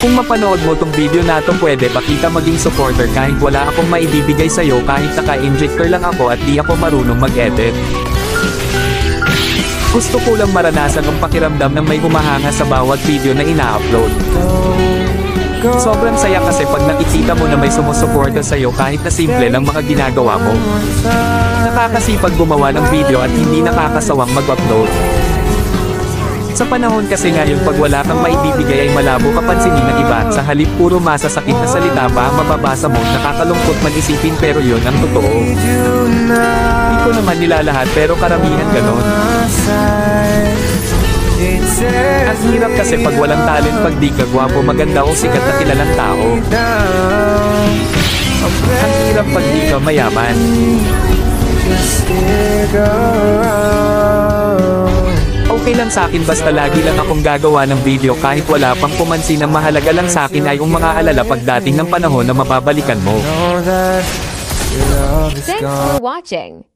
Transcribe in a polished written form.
Kung mapanood mo tong video na to, pwede pa kita maging supporter kahit wala akong maibibigay sa'yo, kahit naka-injector lang ako at di ako marunong mag-edit. Gusto ko lang maranasan ang pakiramdam ng may humahanga sa bawat video na ina-upload. Sobrang saya kasi pag nakikita mo na may sumusuporta sa'yo kahit na simple lang mga ginagawa mo. Nakakasipag gumawa ng video at hindi nakakasawang mag-upload. Sa panahon kasi ngayon, pag wala kang maibibigay ay malabo kapansinin ng iba. Sa halip puro masasakit na salita pa ang mababasa mo, nakakalungkot man isipin, pero yun ang totoo. Hindi ko naman nilalahat pero karamihan ganon. Ang hirap kasi pag walang talent, pag di ka gwapo, maganda o sikat na kilalang tao. Ang hirap pag di ka mayaman. Okay lang sa akin basta lagi lang akong gagawa ng video kahit wala pang pumansin. Ang mahalaga lang sa akin ay yung mga alala pagdating ng panahon na mababalikan mo. Thanks for watching.